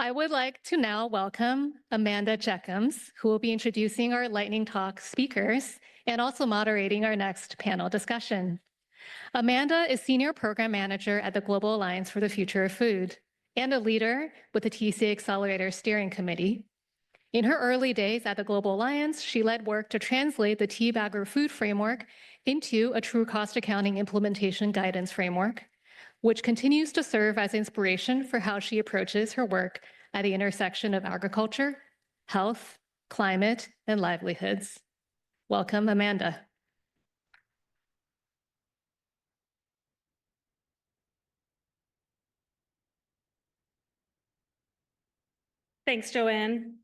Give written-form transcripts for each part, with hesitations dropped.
I would like to now welcome Amanda Jekums, who will be introducing our lightning talk speakers and also moderating our next panel discussion. Amanda is Senior Program Manager at the Global Alliance for the Future of Food and a leader with the TCA Accelerator Steering Committee. In her early days at the Global Alliance, she led work to translate the Tea-Bagger Food Framework into a true cost accounting implementation guidance framework, which continues to serve as inspiration for how she approaches her work at the intersection of agriculture, health, climate, and livelihoods. Welcome, Amanda. Thanks, Joanne.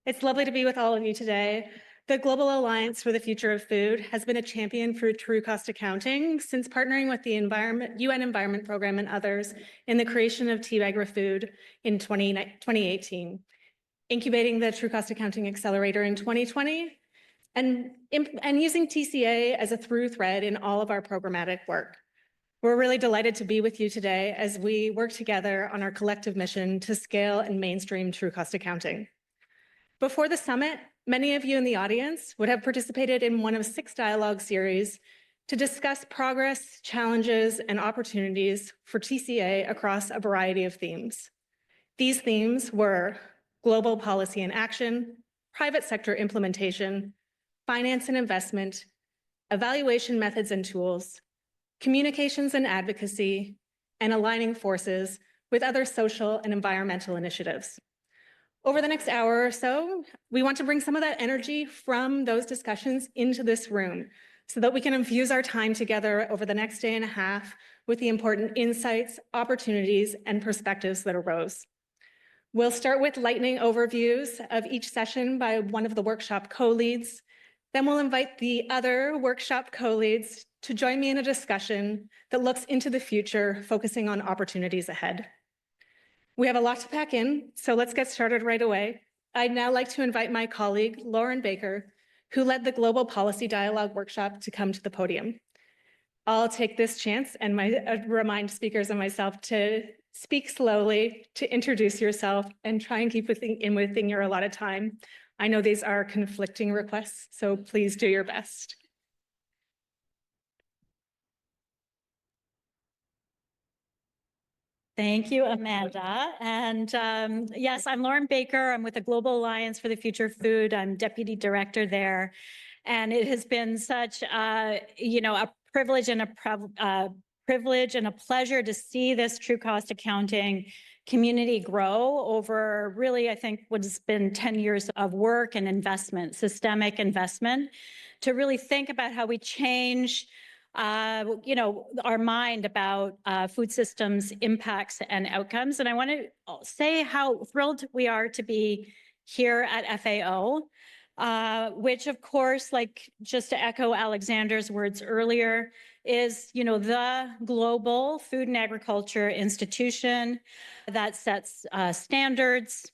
It's lovely to be with all of you today. The Global Alliance for the Future of Food has been a champion for true cost accounting since partnering with the UN Environment Program and others in the creation of Tea-Bagger Food in 2018, incubating the True Cost Accounting Accelerator in 2020, and using TCA as a through thread in all of our programmatic work. We're really delighted to be with you today as we work together on our collective mission to scale and mainstream true cost accounting. Before the summit, many of you in the audience would have participated in one of 6 dialogue series to discuss progress, challenges, and opportunities for TCA across a variety of themes. These themes were global policy and action, private sector implementation, finance and investment, evaluation methods and tools, communications and advocacy, and aligning forces with other social and environmental initiatives. Over the next hour or so, we want to bring some of that energy from those discussions into this room so that we can infuse our time together over the next day and a half with the important insights, opportunities, and perspectives that arose. We'll start with lightning overviews of each session by one of the workshop co-leads. Then we'll invite the other workshop co-leads to join me in a discussion that looks into the future, focusing on opportunities ahead. We have a lot to pack in, so let's get started right away. I'd now like to invite my colleague, Lauren Baker, who led the Global Policy Dialogue Workshop, to come to the podium. I'll take this chance and remind speakers and myself to speak slowly, to introduce yourself, and try and keep within your allotted time. I know these are conflicting requests, so please do your best. Thank you, Amanda. And yes, I'm Lauren Baker. I'm with the Global Alliance for the Future of Food. I'm Deputy Director there. And it has been such a privilege and a pleasure to see this true cost accounting community grow over really, I think, what has been 10 years of work and investment, systemic investment, to really think about how we change our mind about food systems impacts and outcomes. And I want to say how thrilled we are to be here at FAO, which of course, like just to echo Alexander's words earlier, is, the global food and agriculture institution that sets standards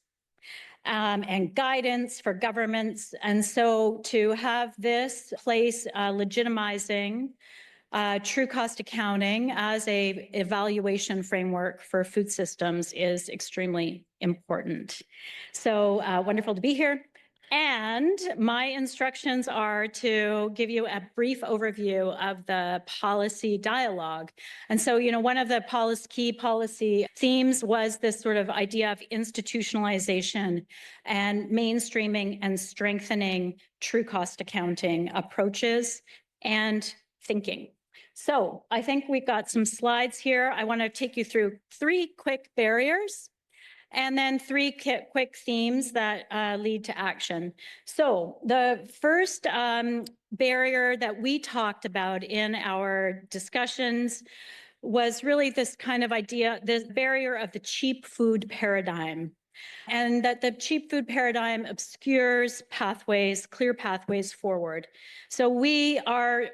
and guidance for governments. And so to have this place legitimizing true cost accounting as a evaluation framework for food systems is extremely important. So wonderful to be here. And my instructions are to give you a brief overview of the policy dialogue. And so, one of the key policy themes was this sort of idea of institutionalization and mainstreaming and strengthening true cost accounting approaches and thinking. So I think we've got some slides here. I want to take you through 3 quick barriers and then 3 quick themes that lead to action. So the first barrier that we talked about in our discussions was really this kind of idea, this barrier of the cheap food paradigm, and that the cheap food paradigm obscures pathways, clear pathways forward. So we are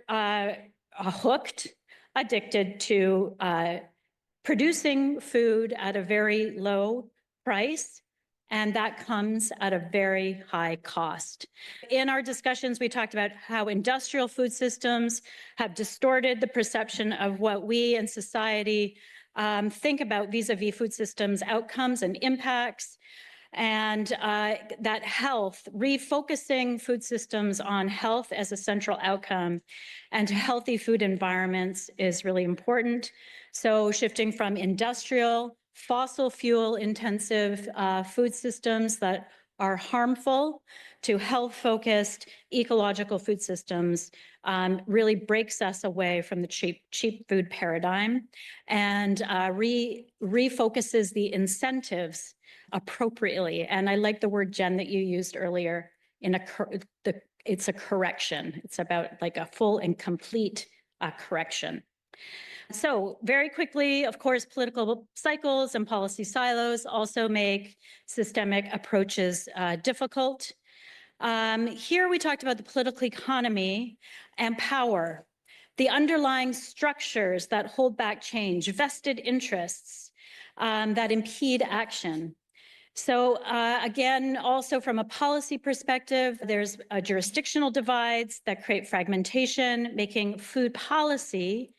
hooked, addicted to producing food at a very low price, and that comes at a very high cost. In our discussions, we talked about how industrial food systems have distorted the perception of what we in society think about vis-a-vis food systems outcomes and impacts, and that health, refocusing food systems on health as a central outcome and healthy food environments is really important. So shifting from industrial, fossil fuel intensive food systems that are harmful to health-focused ecological food systems really breaks us away from the cheap food paradigm and refocuses the incentives appropriately. And I like the word, Jen, that you used earlier, it's a correction. It's about like a full and complete correction. So very quickly, of course, political cycles and policy silos also make systemic approaches difficult. Here we talked about the political economy and power, the underlying structures that hold back change, vested interests that impede action. So again, also from a policy perspective, there's jurisdictional divides that create fragmentation, making food policy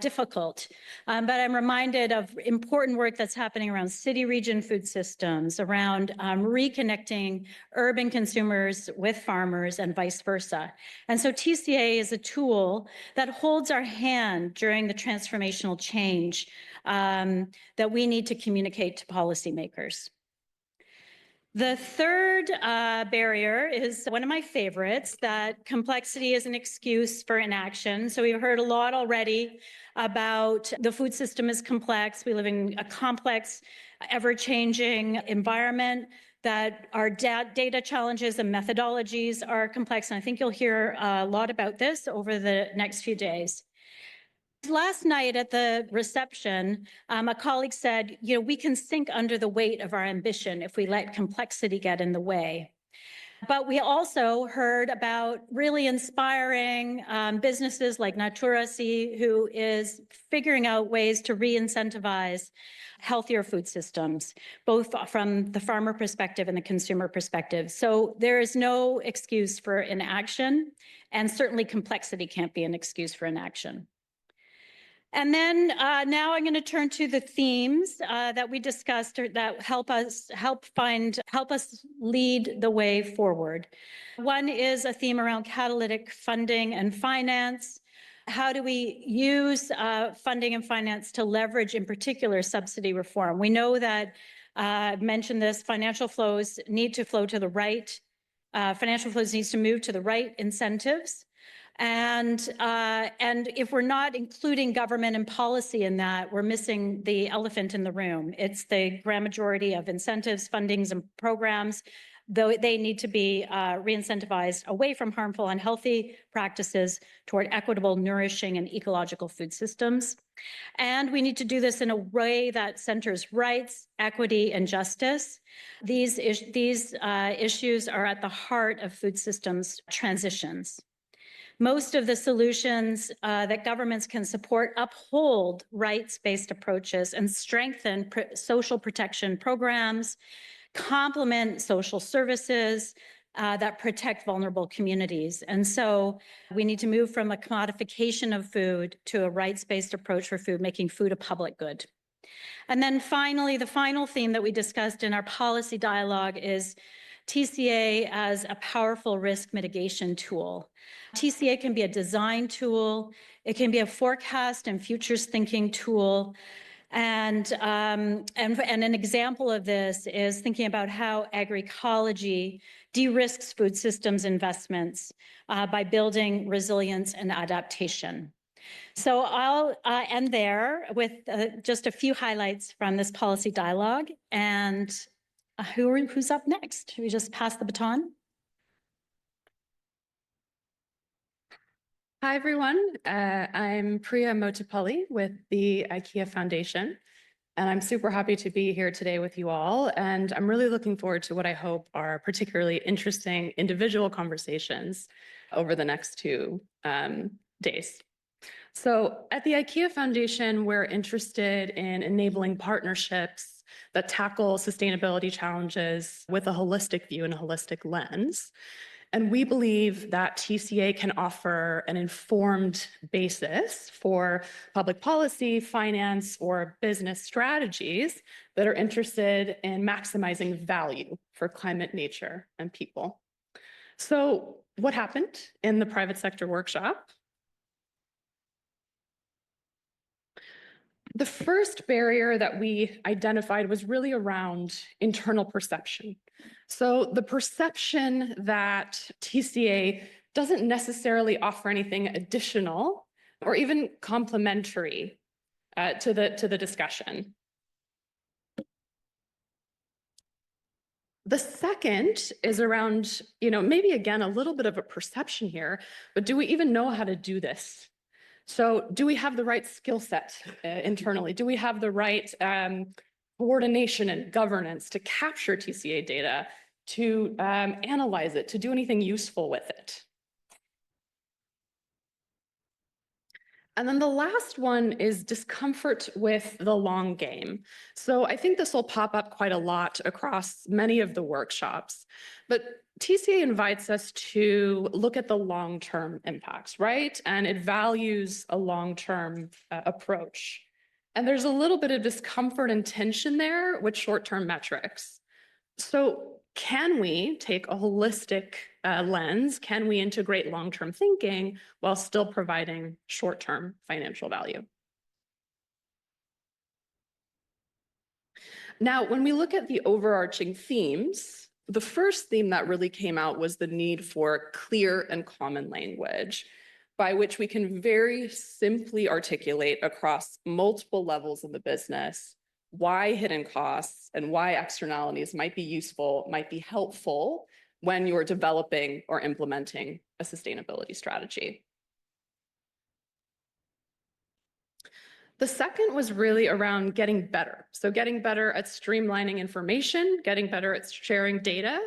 difficult. But I'm reminded of important work that's happening around city region food systems, around reconnecting urban consumers with farmers and vice versa. And so TCA is a tool that holds our hand during the transformational change that we need to communicate to policymakers. The third barrier is one of my favorites, that complexity is an excuse for inaction. So we've heard a lot already about the food system is complex. We live in a complex, ever-changing environment, that our data challenges and methodologies are complex. And I think you'll hear a lot about this over the next few days. Last night at the reception, a colleague said, you know, we can sink under the weight of our ambition if we let complexity get in the way. But we also heard about really inspiring businesses like Naturacy, who is figuring out ways to re-incentivize healthier food systems, both from the farmer perspective and the consumer perspective. So there is no excuse for inaction, and certainly complexity can't be an excuse for inaction. And then now I'm going to turn to the themes that we discussed that help us lead the way forward. One is a theme around catalytic funding and finance. How do we use funding and finance to leverage, in particular, subsidy reform? We know that, I've mentioned this, financial flows need to flow to the right. Financial flows needs to move to the right incentives. And if we're not including government and policy in that, we're missing the elephant in the room. It's the grand majority of incentives, fundings, and programs, though they need to be re-incentivized away from harmful, unhealthy practices toward equitable, nourishing, and ecological food systems. And we need to do this in a way that centers rights, equity, and justice. These issues are at the heart of food systems transitions. Most of the solutions that governments can support uphold rights-based approaches and strengthen social protection programs, complement social services that protect vulnerable communities. And so we need to move from a commodification of food to a rights-based approach for food, making food a public good. And then finally, the final theme that we discussed in our policy dialogue is TCA as a powerful risk mitigation tool. TCA can be a design tool. It can be a forecast and futures thinking tool. And an example of this is thinking about how agroecology de-risks food systems investments by building resilience and adaptation. So I'll end there with just a few highlights from this policy dialogue. And who's up next? Should we just pass the baton? Hi, everyone. I'm Priya Motapalli with the IKEA Foundation, and I'm super happy to be here today with you all. And I'm really looking forward to what I hope are particularly interesting individual conversations over the next 2 days. So at the IKEA Foundation, we're interested in enabling partnerships that tackle sustainability challenges with a holistic view and a holistic lens. And we believe that TCA can offer an informed basis for public policy, finance, or business strategies that are interested in maximizing value for climate, nature, and people. So what happened in the private sector workshop? The first barrier that we identified was really around internal perception. So the perception that TCA doesn't necessarily offer anything additional or even complementary to the discussion. The second is around, maybe again, a little bit of a perception here, but do we even know how to do this? So do we have the right skill set internally? Do we have the right coordination and governance to capture TCA data, to analyze it, to do anything useful with it? And then the last one is discomfort with the long game. So I think this will pop up quite a lot across many of the workshops, but TCA invites us to look at the long-term impacts, right? And it values a long-term approach. And there's a little bit of discomfort and tension there with short-term metrics. So can we take a holistic lens? Can we integrate long-term thinking while still providing short-term financial value? Now, when we look at the overarching themes, the first theme that really came out was the need for clear and common language by which we can very simply articulate across multiple levels of the business why hidden costs and why externalities might be useful, might be helpful when you're developing or implementing a sustainability strategy. The second was really around getting better. So getting better at streamlining information, getting better at sharing data,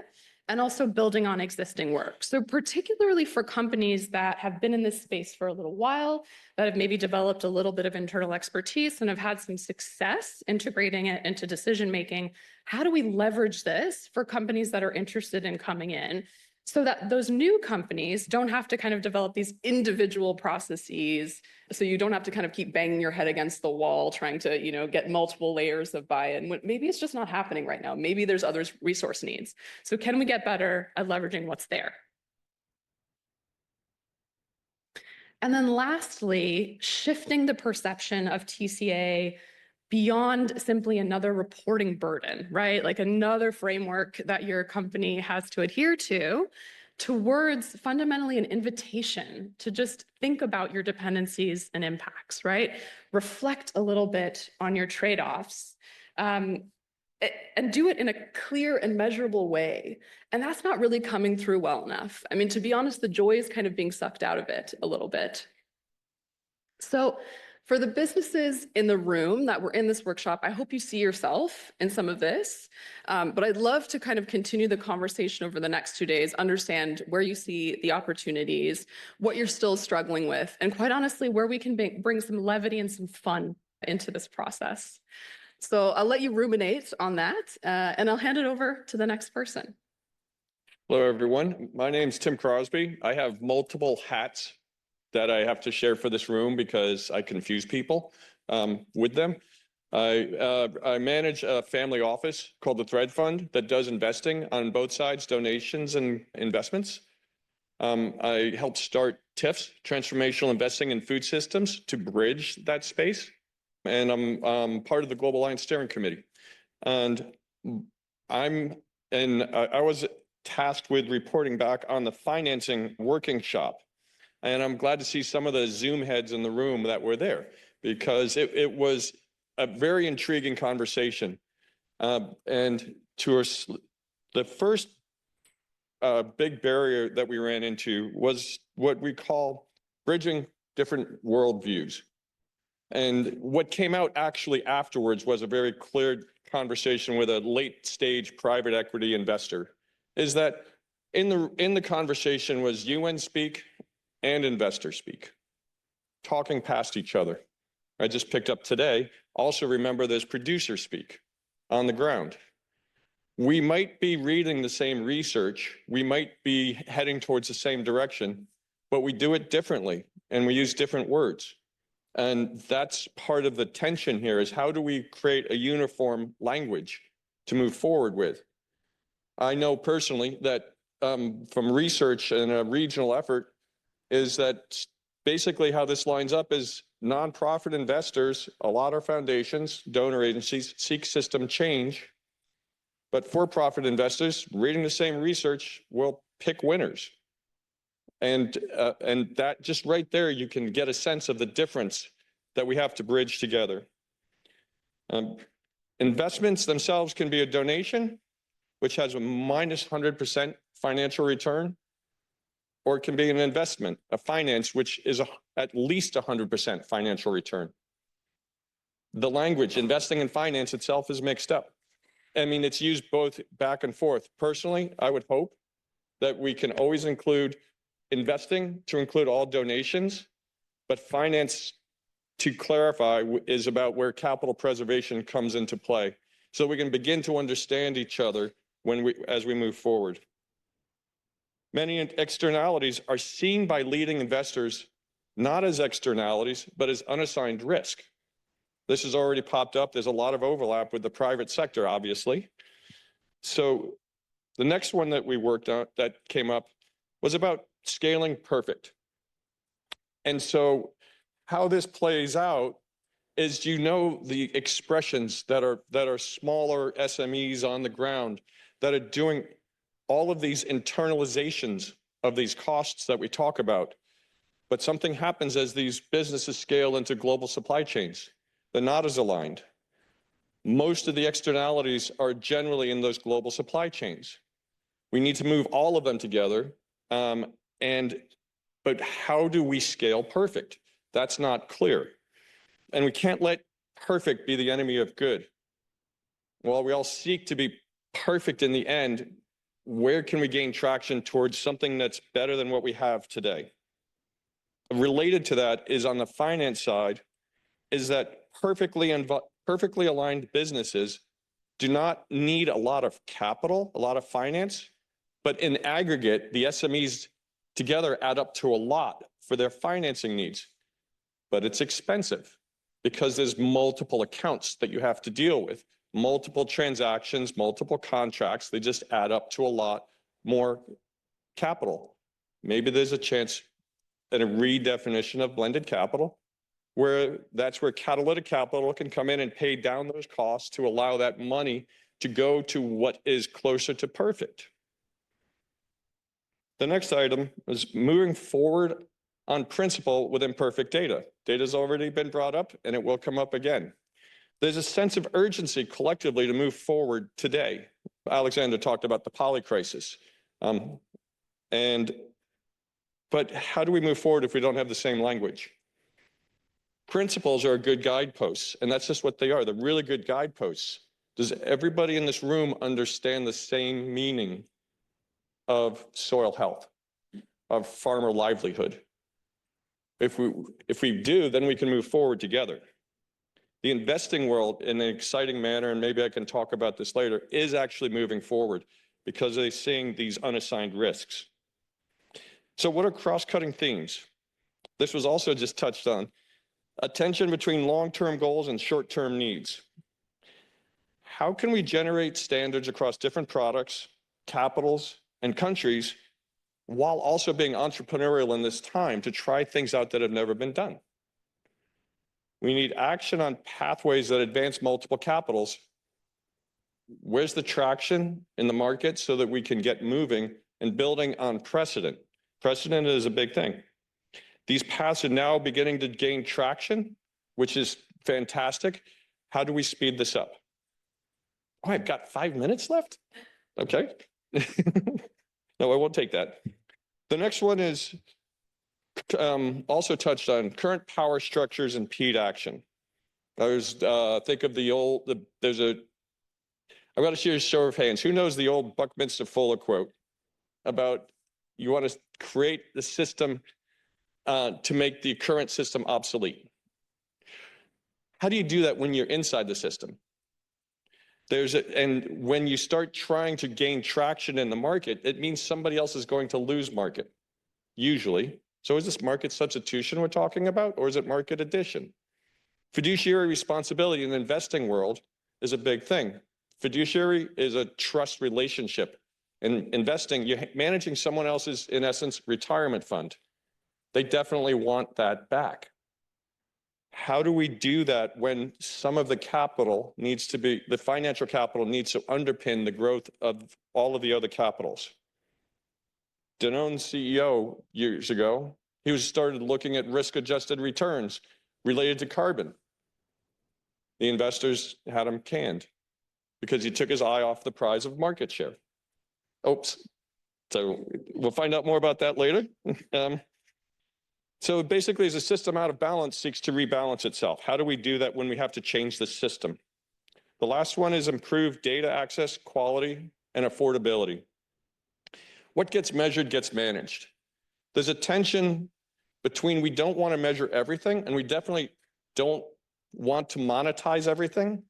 and also building on existing work. So particularly for companies that have been in this space for a little while, that have maybe developed a little bit of internal expertise and have had some success integrating it into decision-making, how do we leverage this for companies that are interested in coming in so that those new companies don't have to kind of develop these individual processes, so you don't have to kind of keep banging your head against the wall trying to, get multiple layers of buy-in. Maybe it's just not happening right now. Maybe there's other resource needs. So can we get better at leveraging what's there? And then lastly, shifting the perception of TCA beyond simply another reporting burden, right? Like another framework that your company has to adhere to, towards fundamentally an invitation to just think about your dependencies and impacts, right? Reflect a little bit on your trade-offs, and do it in a clear and measurable way. And that's not really coming through well enough. I mean, to be honest, the joy is kind of being sucked out of it a little bit. So for the businesses in the room that were in this workshop, I hope you see yourself in some of this, but I'd love to kind of continue the conversation over the next 2 days, understand where you see the opportunities, what you're still struggling with, and quite honestly, where we can bring some levity and some fun into this process. So I'll let you ruminate on that, and I'll hand it over to the next person. Hello, everyone. My name's Tim Crosby. I have multiple hats that I have to share for this room because I confuse people with them. I manage a family office called the Thread Fund that does investing on both sides, donations and investments. I help start TIFs, Transformational Investing in Food Systems, to bridge that space. And I'm part of the Global Alliance Steering Committee. And I was tasked with reporting back on the financing working shop. And I'm glad to see some of the Zoom heads in the room that were there, because it was a very intriguing conversation. And the first big barrier that we ran into was what we call bridging different worldviews. And what came out actually afterwards was a very clear conversation with a late stage private equity investor, is that in the conversation was UN speak and investor speak, talking past each other. I just picked up today, also remember there's producer speak on the ground. We might be reading the same research, we might be heading towards the same direction, but we do it differently and we use different words. And that's part of the tension here, is how do we create a uniform language to move forward with? I know personally that from research and a regional effort is that basically how this lines up is nonprofit investors, a lot of foundations, donor agencies seek system change, but for-profit investors reading the same research will pick winners. And that just right there, you can get a sense of the difference that we have to bridge together. Investments themselves can be a donation, which has a minus 100% financial return, or it can be an investment, a finance, which is at least 100% financial return. The language, investing in finance itself, is mixed up. I mean, it's used both back and forth. Personally, I would hope that we can always include investing to include all donations, but finance, to clarify, is about where capital preservation comes into play, so we can begin to understand each other as we move forward. Many externalities are seen by leading investors not as externalities, but as unassigned risk. This has already popped up. There's a lot of overlap with the private sector, obviously. So the next one that we worked on that came up was about scaling perfect. And so how this plays out is, the expressions that are smaller SMEs on the ground that are doing all of these internalizations of these costs that we talk about. But something happens as these businesses scale into global supply chains. They're not as aligned. Most of the externalities are generally in those global supply chains. We need to move all of them together. But how do we scale perfect? That's not clear. And we can't let perfect be the enemy of good. While we all seek to be perfect in the end, where can we gain traction towards something that's better than what we have today? Related to that is, on the finance side, is that perfectly aligned businesses do not need a lot of capital, a lot of finance, but in aggregate, the SMEs together add up to a lot for their financing needs. But it's expensive because there's multiple accounts that you have to deal with, multiple transactions, multiple contracts. They just add up to a lot more capital. Maybe there's a chance at a redefinition of blended capital, where that's where catalytic capital can come in and pay down those costs to allow that money to go to what is closer to perfect. The next item is moving forward on principle with imperfect data. Data has already been brought up, and it will come up again. There's a sense of urgency collectively to move forward today. Alexander talked about the poly crisis. But how do we move forward if we don't have the same language? Principles are good guideposts, and that's just what they are. They're really good guideposts. Does everybody in this room understand the same meaning of soil health, of farmer livelihood? If we do, then we can move forward together. The investing world, in an exciting manner, and maybe I can talk about this later, is actually moving forward because they're seeing these unassigned risks. So what are cross-cutting themes? This was also just touched on. A tension between long-term goals and short-term needs. How can we generate standards across different products, capitals, and countries while also being entrepreneurial in this time to try things out that have never been done? We need action on pathways that advance multiple capitals. Where's the traction in the market so that we can get moving and building on precedent? Precedent is a big thing. These paths are now beginning to gain traction, which is fantastic. How do we speed this up? Oh, I've got 5 minutes left? Okay. No, I won't take that. The next one is also touched on current power structures and PEAT action. I was think of the old, I've got to share a show of hands. Who knows the old Buckminster Fuller quote about you want to create the system to make the current system obsolete? How do you do that when you're inside the system? And when you start trying to gain traction in the market, it means somebody else is going to lose market, usually. So is this market substitution we're talking about, or is it market addition? Fiduciary responsibility in the investing world is a big thing. Fiduciary is a trust relationship. In investing, you're managing someone else's, in essence, retirement fund. They definitely want that back. How do we do that when some of the capital needs to be, the financial capital needs to underpin the growth of all of the other capitals? Danone's CEO years ago, he started looking at risk-adjusted returns related to carbon. The investors had him canned because he took his eye off the prize of market share. Oops. So we'll find out more about that later. So basically, as a system out of balance seeks to rebalance itself. How do we do that when we have to change the system? The last one is improved data access, quality, and affordability. What gets measured gets managed. There's a tension between we don't want to measure everything, and we definitely don't want to monetize everything.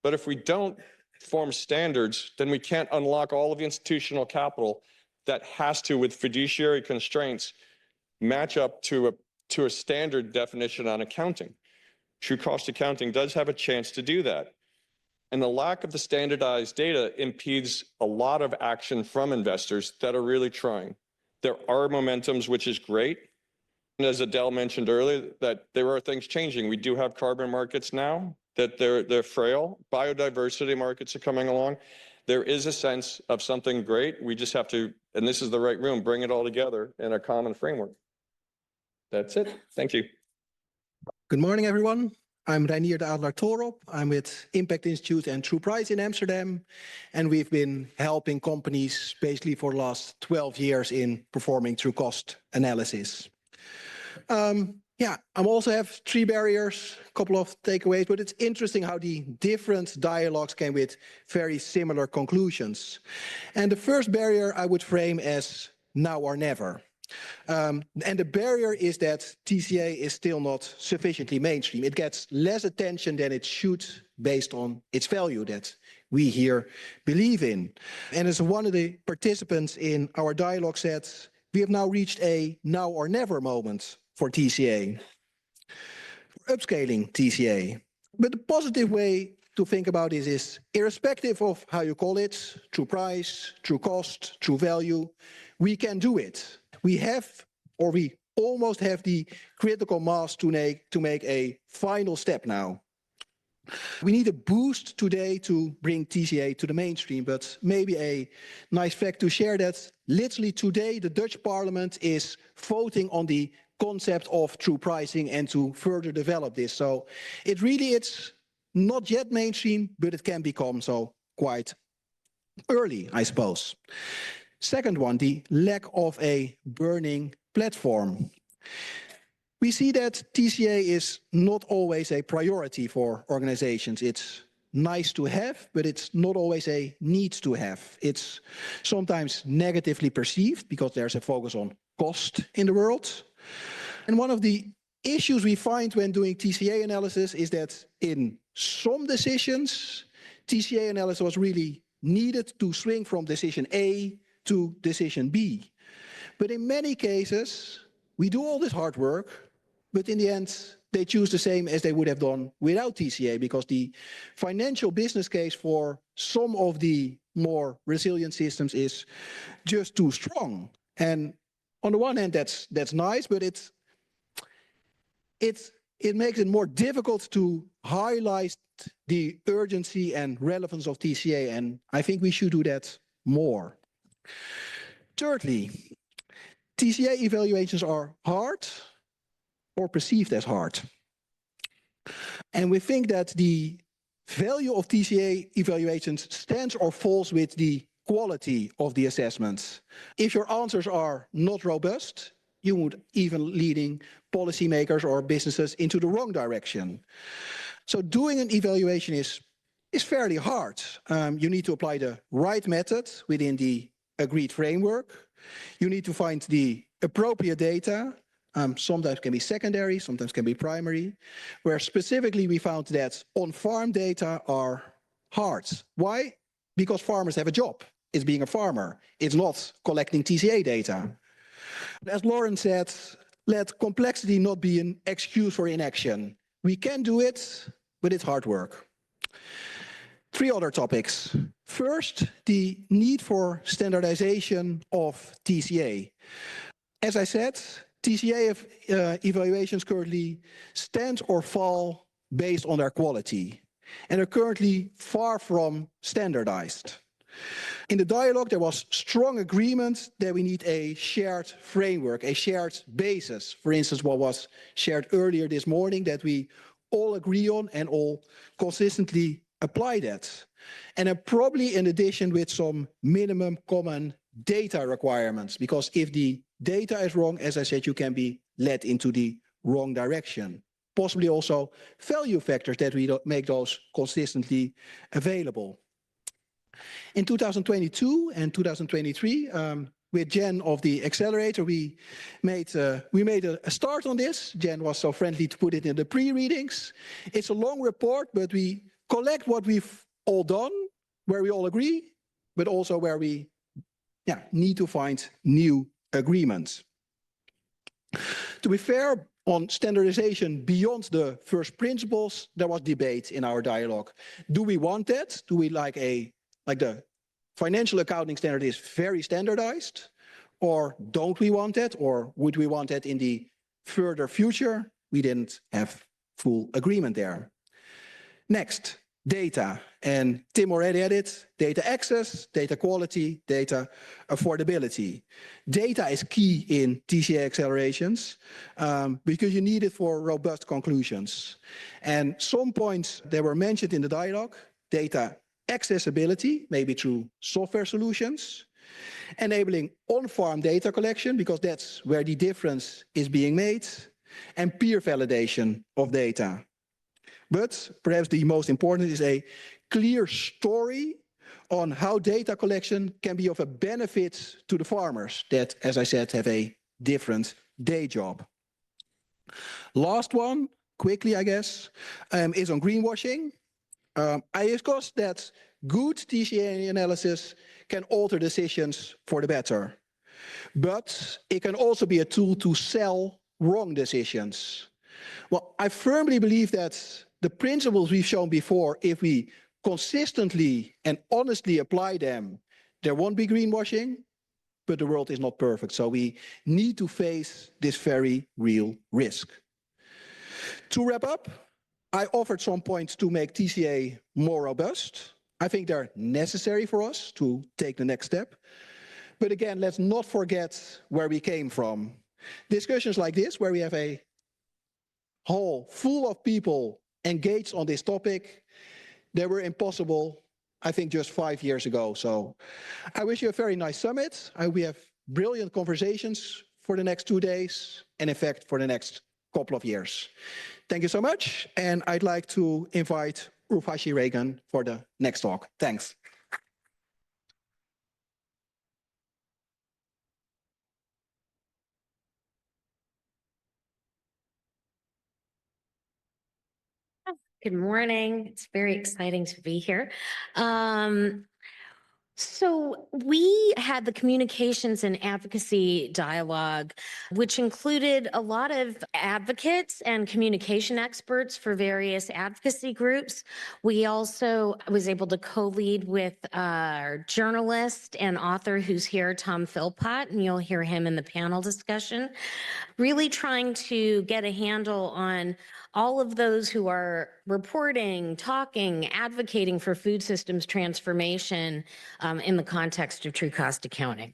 But if we don't form standards, then we can't unlock all of the institutional capital that has to, with fiduciary constraints, match up to a standard definition on accounting. True cost accounting does have a chance to do that. And the lack of the standardized data impedes a lot of action from investors that are really trying. There are momentums, which is great. And as Adele mentioned earlier, that there are things changing. We do have carbon markets now, that they're frail. Biodiversity markets are coming along. There is a sense of something great. We just have to, and this is the right room, bring it all together in a common framework. That's it. Thank you. Good morning, everyone. I'm Reinier de Adelaar Torop. I'm with Impact Institute and True Price in Amsterdam. And we've been helping companies basically for the last 12 years in performing true cost analysis. I also have 3 barriers, a couple of takeaways, but it's interesting how the different dialogues came with very similar conclusions. And the first barrier I would frame as now or never. And the barrier is that TCA is still not sufficiently mainstream. It gets less attention than it should based on its value that we here believe in. And as one of the participants in our dialogue said, we have now reached a now or never moment for TCA, for upscaling TCA. But the positive way to think about this is, irrespective of how you call it, true price, true cost, true value, we can do it. We have, or we almost have the critical mass to make a final step now. We need a boost today to bring TCA to the mainstream, but maybe a nice fact to share that literally today the Dutch parliament is voting on the concept of true pricing and to further develop this. So it's not yet mainstream, but it can become so quite early, I suppose. Second one, the lack of a burning platform. We see that TCA is not always a priority for organizations. It's nice to have, but it's not always a need to have. It's sometimes negatively perceived because there's a focus on cost in the world. And one of the issues we find when doing TCA analysis is that in some decisions, TCA analysis was really needed to swing from decision A to decision B. But in many cases, we do all this hard work, but in the end, they choose the same as they would have done without TCA, because the financial business case for some of the more resilient systems is just too strong. And on the one hand, that's nice, but it makes it more difficult to highlight the urgency and relevance of TCA, and I think we should do that more. Thirdly, TCA evaluations are hard or perceived as hard. And we think that the value of TCA evaluations stands or falls with the quality of the assessments. If your answers are not robust, you would even leading policymakers or businesses into the wrong direction. So doing an evaluation is fairly hard. You need to apply the right method within the agreed framework. You need to find the appropriate data. Sometimes can be secondary, sometimes can be primary, where specifically we found that on-farm data are hard. Why? Because farmers have a job. It's being a farmer. It's not collecting TCA data. As Lauren said, let complexity not be an excuse for inaction. We can do it, but it's hard work. 3 other topics. First, the need for standardization of TCA. As I said, TCA evaluations currently stand or fall based on their quality, and are currently far from standardized. In the dialogue, there was strong agreement that we need a shared framework, a shared basis. For instance, what was shared earlier this morning, that we all agree on and all consistently apply that. And then probably in addition with some minimum common data requirements, because if the data is wrong, as I said, you can be led into the wrong direction. Possibly also value factors that we make those consistently available. In 2022 and 2023, with Jen of the Accelerator, we made a start on this. Jen was so friendly to put it in the pre-readings. It's a long report, but we collect what we've all done, where we all agree, but also where we need to find new agreements. To be fair, on standardization beyond the first principles, there was debate in our dialogue. Do we want that? Do we like the financial accounting standard is very standardized? Or don't we want that? Or would we want that in the further future? We didn't have full agreement there. Next, data. And Tim already had it. Data access, data quality, data affordability. Data is key in TCA accelerations because you need it for robust conclusions. And some points that were mentioned in the dialogue, data accessibility, maybe through software solutions, enabling on-farm data collection, because that's where the difference is being made, and peer validation of data. But perhaps the most important is a clear story on how data collection can be of a benefit to the farmers that, as I said, have a different day job. Last one, quickly, I guess, is on greenwashing. I discussed that good TCA analysis can alter decisions for the better, but it can also be a tool to sell wrong decisions. Well, I firmly believe that the principles we've shown before, if we consistently and honestly apply them, there won't be greenwashing, but the world is not perfect. So we need to face this very real risk. To wrap up, I offered some points to make TCA more robust. I think they're necessary for us to take the next step. But again, let's not forget where we came from. Discussions like this, where we have a hall full of people engaged on this topic, they were impossible, I think, just 5 years ago. So I wish you a very nice summit. We have brilliant conversations for the next 2 days, and in fact, for the next couple of years. Thank you so much. And I'd like to invite Urvashi Reagan for the next talk. Thanks. Good morning. It's very exciting to be here. So we had the communications and advocacy dialogue, which included a lot of advocates and communication experts for various advocacy groups. We also was able to co-lead with our journalist and author who's here, Tom Philpott, and you'll hear him in the panel discussion, really trying to get a handle on all of those who are reporting, talking, advocating for food systems transformation in the context of true cost accounting.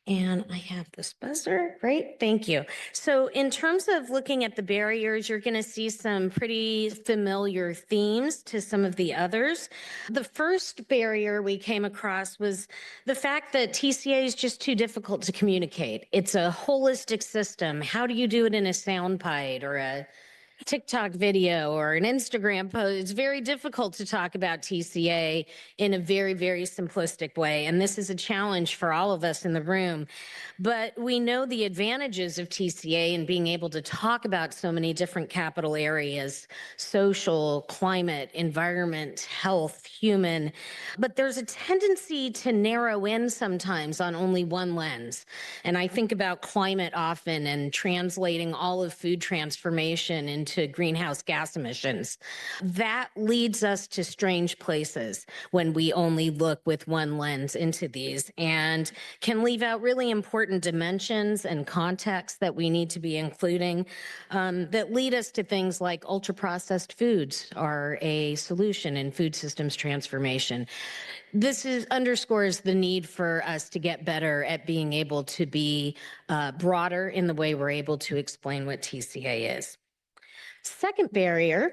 And I have this buzzer, right? Thank you. So in terms of looking at the barriers, you're going to see some pretty familiar themes to some of the others. The first barrier we came across was the fact that TCA is just too difficult to communicate. It's a holistic system. How do you do it in a soundbite or a TikTok video or an Instagram post. It's very difficult to talk about TCA in a very, very simplistic way. And this is a challenge for all of us in the room. But we know the advantages of TCA and being able to talk about so many different capital areas: social, climate, environment, health, human. But there's a tendency to narrow in sometimes on only one lens. And I think about climate often and translating all of food transformation into greenhouse gas emissions. That leads us to strange places when we only look with one lens into these, and can leave out really important dimensions and contexts that we need to be including, that lead us to things like ultra-processed foods are a solution in food systems transformation. This underscores the need for us to get better at being able to be broader in the way we're able to explain what TCA is. Second barrier,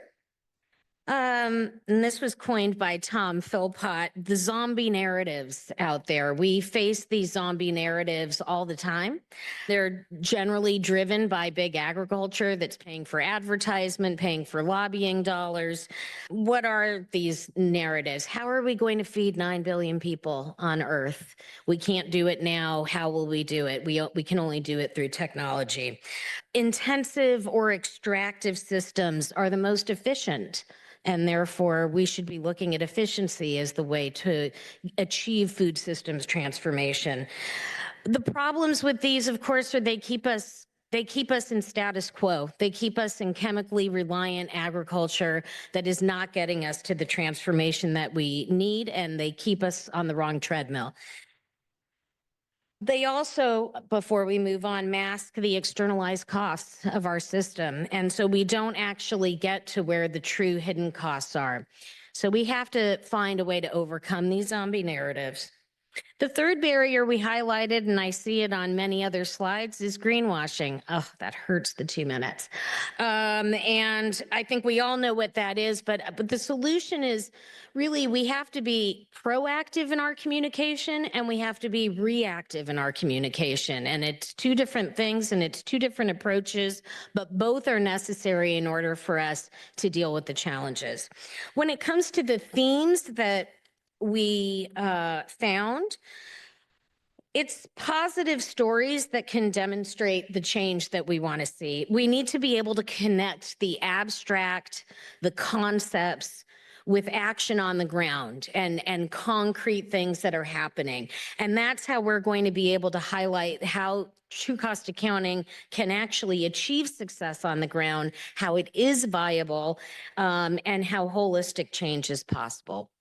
and this was coined by Tom Philpott, the zombie narratives out there. We face these zombie narratives all the time. They're generally driven by big agriculture that's paying for advertisement, paying for lobbying dollars. What are these narratives? How are we going to feed 9 billion people on Earth? We can't do it now. How will we do it? We can only do it through technology. Intensive or extractive systems are the most efficient, and therefore we should be looking at efficiency as the way to achieve food systems transformation. The problems with these, of course, are they keep us in status quo. They keep us in chemically reliant agriculture that is not getting us to the transformation that we need, and they keep us on the wrong treadmill. They also, before we move on, mask the externalized costs of our system. And so we don't actually get to where the true hidden costs are. So we have to find a way to overcome these zombie narratives. The third barrier we highlighted, and I see it on many other slides, is greenwashing. Oh, that hurts the 2 minutes. And I think we all know what that is, but the solution is really we have to be proactive in our communication and we have to be reactive in our communication. And it's two different things and it's two different approaches, but both are necessary in order for us to deal with the challenges. When it comes to the themes that we found, it's positive stories that can demonstrate the change that we want to see. We need to be able to connect the abstract, the concepts, with action on the ground and concrete things that are happening. And that's how we're going to be able to highlight how true cost accounting can actually achieve success on the ground, how it is viable, and how holistic change is possible.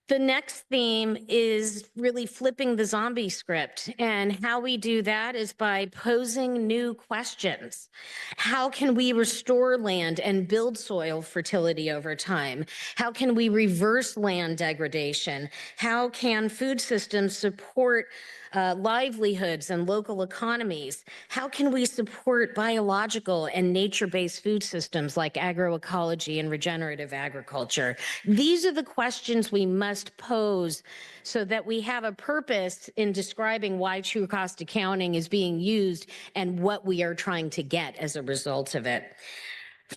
The next theme is really flipping the zombie script, and how we do that is by posing new questions. How can we restore land and build soil fertility over time? How can we reverse land degradation? How can food systems support livelihoods and local economies? How can we support biological and nature-based food systems like agroecology and regenerative agriculture? These are the questions we must pose so that we have a purpose in describing why true cost accounting is being used and what we are trying to get as a result of it.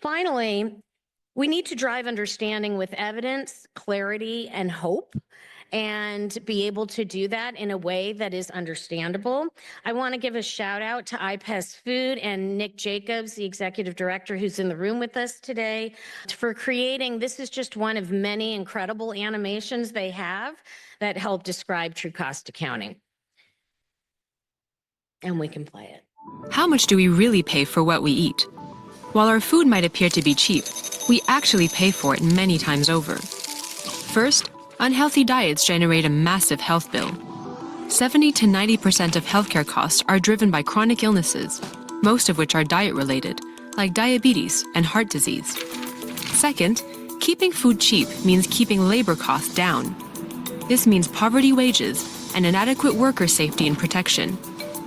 Finally, we need to drive understanding with evidence, clarity, and hope, and be able to do that in a way that is understandable. I want to give a shout out to IPES Food and Nick Jekums, the executive director who's in the room with us today, for creating, this is just one of many incredible animations they have that help describe true cost accounting. And we can play it. How much do we really pay for what we eat? While our food might appear to be cheap, we actually pay for it many times over. First, unhealthy diets generate a massive health bill. 70 to 90% of healthcare costs are driven by chronic illnesses, most of which are diet-related, like diabetes and heart disease. Second, keeping food cheap means keeping labor costs down. This means poverty wages and inadequate worker safety and protection,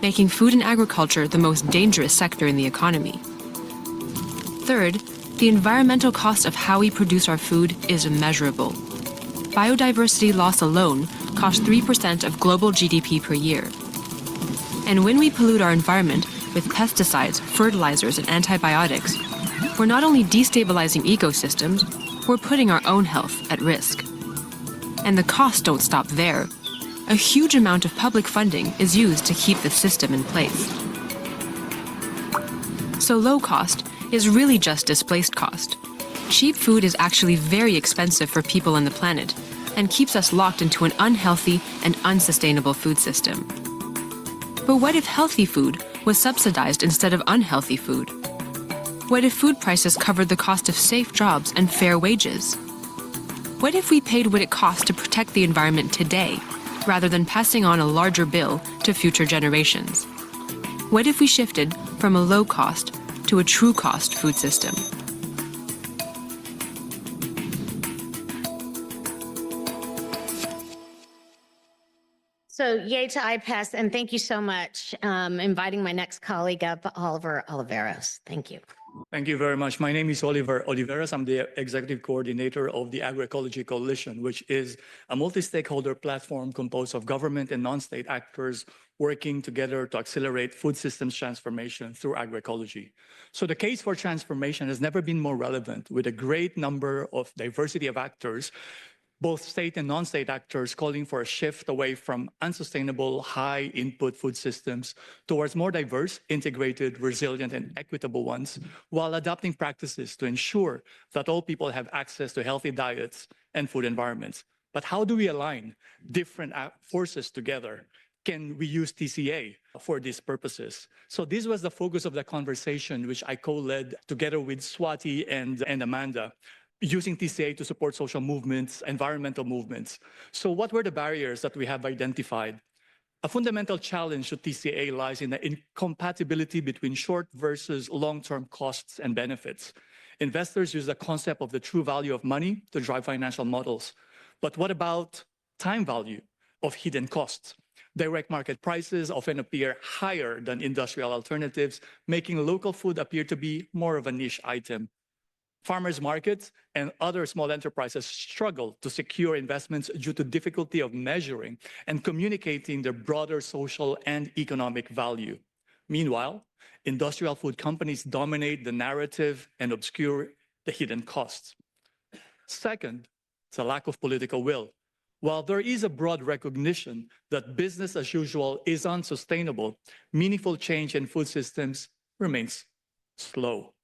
making food and agriculture the most dangerous sector in the economy. Third, the environmental cost of how we produce our food is immeasurable. Biodiversity loss alone costs 3% of global GDP per year. And when we pollute our environment with pesticides, fertilizers, and antibiotics, we're not only destabilizing ecosystems, we're putting our own health at risk. And the costs don't stop there. A huge amount of public funding is used to keep the system in place. So low cost is really just displaced cost. Cheap food is actually very expensive for people on the planet and keeps us locked into an unhealthy and unsustainable food system. But what if healthy food was subsidized instead of unhealthy food? What if food prices covered the cost of safe jobs and fair wages? What if we paid what it costs to protect the environment today, rather than passing on a larger bill to future generations? What if we shifted from a low-cost to a true-cost food system? So yay to IPES, and thank you so much. Inviting my next colleague up, Oliver Oliveros. Thank you. Thank you very much. My name is Oliver Oliveros. I'm the Executive Coordinator of the Agroecology Coalition, which is a multi-stakeholder platform composed of government and non-state actors working together to accelerate food systems transformation through agroecology. So the case for transformation has never been more relevant, with a great number of diversity of actors, both state and non-state actors, calling for a shift away from unsustainable, high-input food systems towards more diverse, integrated, resilient, and equitable ones, while adopting practices to ensure that all people have access to healthy diets and food environments. But how do we align different forces together? Can we use TCA for these purposes? So this was the focus of the conversation, which I co-led together with Swati and Amanda, using TCA to support social movements, environmental movements. So what were the barriers that we have identified? A fundamental challenge to TCA lies in the incompatibility between short versus long-term costs and benefits. Investors use the concept of the true value of money to drive financial models. But what about time value of hidden costs? Direct market prices often appear higher than industrial alternatives, making local food appear to be more of a niche item. Farmers markets and other small enterprises struggle to secure investments due to difficulty of measuring and communicating their broader social and economic value. Meanwhile, industrial food companies dominate the narrative and obscure the hidden costs. Second, it's a lack of political will. While there is a broad recognition that business as usual is unsustainable, meaningful change in food systems remains slow.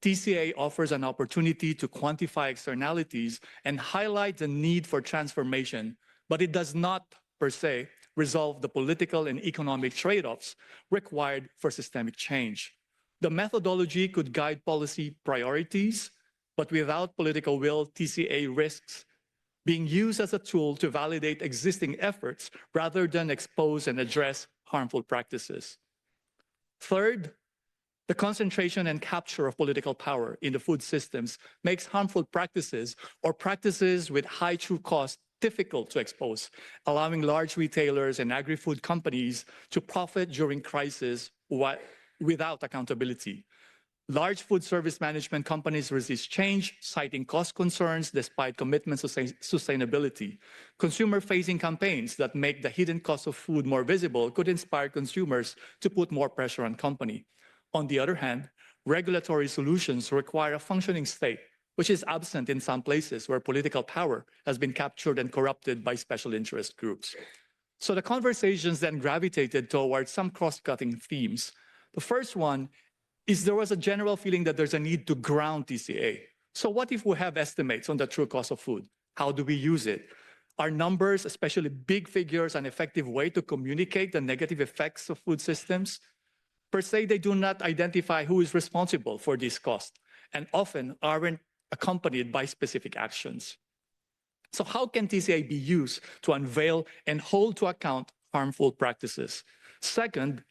TCA offers an opportunity to quantify externalities and highlight the need for transformation, but it does not, per se, resolve the political and economic trade-offs required for systemic change. The methodology could guide policy priorities, but without political will, TCA risks being used as a tool to validate existing efforts rather than expose and address harmful practices. Third, the concentration and capture of political power in the food systems makes harmful practices or practices with high true cost difficult to expose, allowing large retailers and agri-food companies to profit during crisis without accountability. Large food service management companies resist change, citing cost concerns despite commitments to sustainability. Consumer-facing campaigns that make the hidden cost of food more visible could inspire consumers to put more pressure on companies. On the other hand, regulatory solutions require a functioning state, which is absent in some places where political power has been captured and corrupted by special interest groups. So the conversations then gravitated towards some cross-cutting themes. The first one is there was a general feeling that there's a need to ground TCA. So what if we have estimates on the true cost of food? How do we use it? Are numbers, especially big figures, an effective way to communicate the negative effects of food systems? Per se, they do not identify who is responsible for these costs and often aren't accompanied by specific actions. So how can TCA be used to unveil and hold to account harmful practices? Second,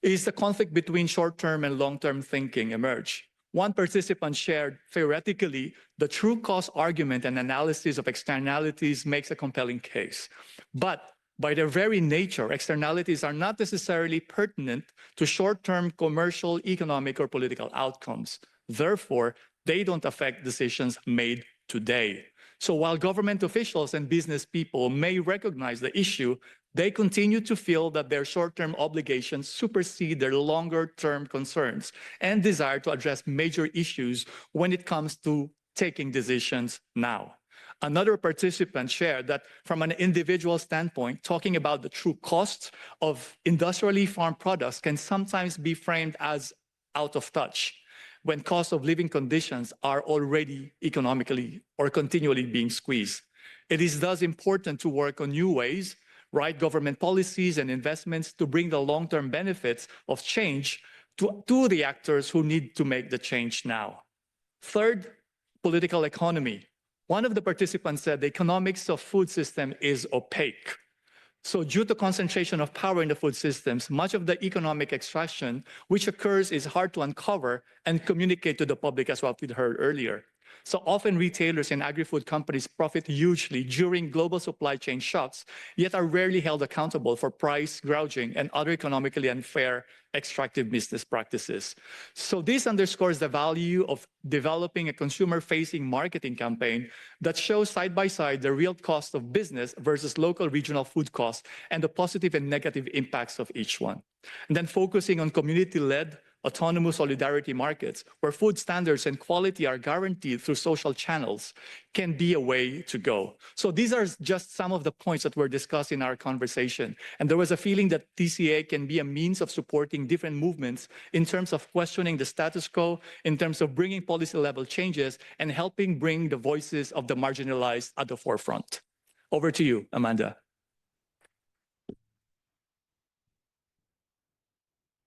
is the conflict between short-term and long-term thinking emerge? One participant shared, theoretically, the true cost argument and analysis of externalities makes a compelling case. But by their very nature, externalities are not necessarily pertinent to short-term commercial, economic, or political outcomes. Therefore, they don't affect decisions made today. So while government officials and business people may recognize the issue, they continue to feel that their short-term obligations supersede their longer-term concerns and desire to address major issues when it comes to taking decisions now. Another participant shared that from an individual standpoint, talking about the true costs of industrially farmed products can sometimes be framed as out of touch when cost of living conditions are already economically or continually being squeezed. It is thus important to work on new ways, right government policies and investments to bring the long-term benefits of change to the actors who need to make the change now. Third, political economy. One of the participants said the economics of food system is opaque. So due to concentration of power in the food systems, much of the economic extraction which occurs is hard to uncover and communicate to the public, as what we heard earlier. So often retailers and agri-food companies profit hugely during global supply chain shocks, yet are rarely held accountable for price gouging and other economically unfair extractive business practices. So this underscores the value of developing a consumer-facing marketing campaign that shows side by side the real cost of business versus local regional food costs and the positive and negative impacts of each one. And then focusing on community-led autonomous solidarity markets where food standards and quality are guaranteed through social channels can be a way to go. So these are just some of the points that were discussed in our conversation. And there was a feeling that TCA can be a means of supporting different movements in terms of questioning the status quo, in terms of bringing policy level changes and helping bring the voices of the marginalized at the forefront. Over to you, Amanda.